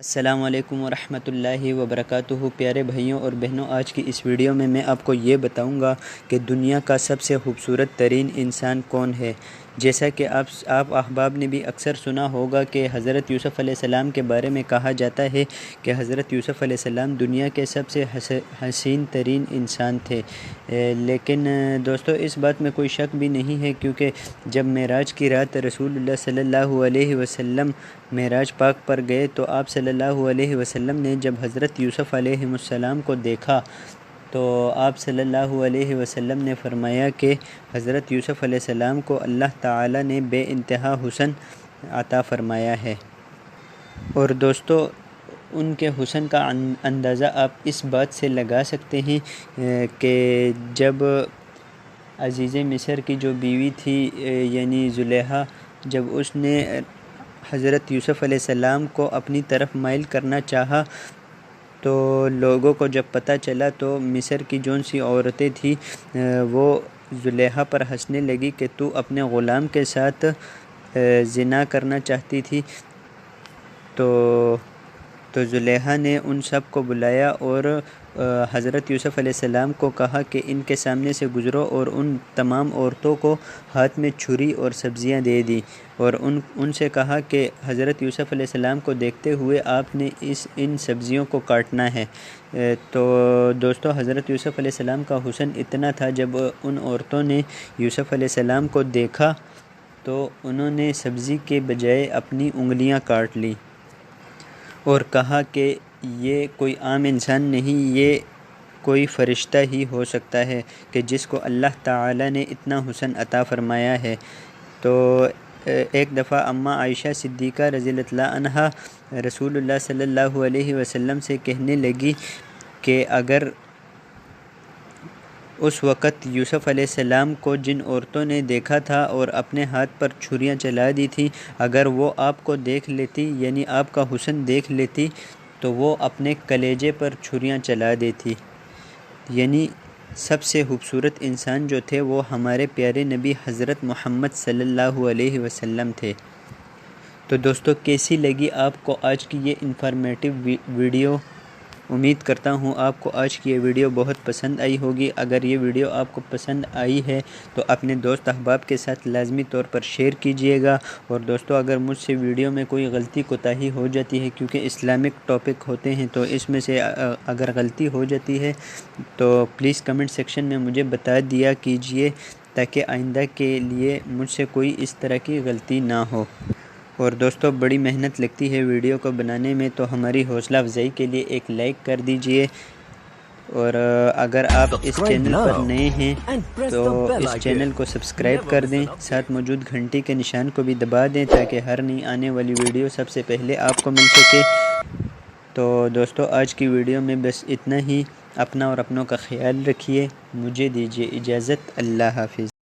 السلام علیکم ورحمۃ اللہ وبرکاتہ۔ پیارے بھائیوں اور بہنوں، آج کی اس ویڈیو میں آپ کو یہ بتاؤں گا کہ دنیا کا سب سے خوبصورت ترین انسان کون ہے۔ جیسا کہ آپ احباب نے بھی اکثر سنا ہوگا کہ حضرت یوسف علیہ السلام کے بارے میں کہا جاتا ہے کہ حضرت یوسف علیہ السلام دنیا کے سب سے حسین ترین انسان تھے۔ لیکن دوستو، اس بات میں کوئی شک بھی نہیں ہے، کیونکہ جب معراج کی رات رسول اللہ صلی اللہ علیہ وسلم معراج پاک پر گئے تو آپ صلی اللہ علیہ وسلم نے جب حضرت یوسف علیہ السلام کو دیکھا تو آپ صلی اللہ علیہ وسلم نے فرمایا کہ حضرت یوسف علیہ السلام کو اللہ تعالی نے بے انتہا حسن عطا فرمایا ہے۔ اور دوستو، ان کے حسن کا اندازہ آپ اس بات سے لگا سکتے ہیں کہ جب عزیز مصر کی جو بیوی تھی یعنی زلیخا، جب اس نے حضرت یوسف علیہ السلام کو اپنی طرف مائل کرنا چاہا تو لوگوں کو جب پتہ چلا تو مصر کی جون سی عورتیں تھیں وہ زلیخا پر ہنسنے لگی کہ تو اپنے غلام کے ساتھ زنا کرنا چاہتی تھی۔ تو زلیخا نے ان سب کو بلایا اور حضرت یوسف علیہ السلام کو کہا کہ ان کے سامنے سے گزرو، اور ان تمام عورتوں کو ہاتھ میں چھری اور سبزیاں دے دی اور ان سے کہا کہ حضرت یوسف علیہ السلام کو دیکھتے ہوئے آپ نے ان سبزیوں کو کاٹنا ہے۔ تو دوستو، حضرت یوسف علیہ السلام کا حسن اتنا تھا، جب ان عورتوں نے یوسف علیہ السلام کو دیکھا تو انہوں نے سبزی کے بجائے اپنی انگلیاں کاٹ لی اور کہا کہ یہ کوئی عام انسان نہیں، یہ کوئی فرشتہ ہی ہو سکتا ہے کہ جس کو اللہ تعالی نے اتنا حسن عطا فرمایا ہے۔ تو ایک دفعہ اماں عائشہ صدیقہ رضی اللہ عنہا رسول اللہ صلی اللہ علیہ وسلم سے کہنے لگی کہ اگر اس وقت یوسف علیہ السلام کو جن عورتوں نے دیکھا تھا اور اپنے ہاتھ پر چھریاں چلا دی تھیں، اگر وہ آپ کو دیکھ لیتی یعنی آپ کا حسن دیکھ لیتی تو وہ اپنے کلیجے پر چھریاں چلا دیتی۔ یعنی سب سے خوبصورت انسان جو تھے وہ ہمارے پیارے نبی حضرت محمد صلی اللہ علیہ وسلم تھے۔ تو دوستو، کیسی لگی آپ کو آج کی یہ انفارمیٹیو ویڈیو؟ امید کرتا ہوں آپ کو آج کی یہ ویڈیو بہت پسند آئی ہوگی۔ اگر یہ ویڈیو آپ کو پسند آئی ہے تو اپنے دوست احباب کے ساتھ لازمی طور پر شیئر کیجئے گا۔ اور دوستو، اگر مجھ سے ویڈیو میں کوئی غلطی کوتاہی ہو جاتی ہے، کیونکہ اسلامک ٹاپک ہوتے ہیں تو اس میں سے اگر غلطی ہو جاتی ہے تو پلیز کمنٹ سیکشن میں مجھے بتا دیا کیجئے، تاکہ آئندہ کے لیے مجھ سے کوئی اس طرح کی غلطی نہ ہو۔ اور دوستو، بڑی محنت لگتی ہے ویڈیو کو بنانے میں، تو ہماری حوصلہ افزائی کے لیے ایک لائک کر دیجئے۔ اور اگر آپ اس چینل پر نئے ہیں تو اس چینل کو سبسکرائب کر دیں، ساتھ موجود گھنٹی کے نشان کو بھی دبا دیں تاکہ ہر نئی آنے والی ویڈیو سب سے پہلے آپ کو مل سکے۔ تو دوستو، آج کی ویڈیو میں بس اتنا ہی۔ اپنا اور اپنوں کا خیال رکھیے۔ مجھے دیجیے اجازت۔ اللہ حافظ۔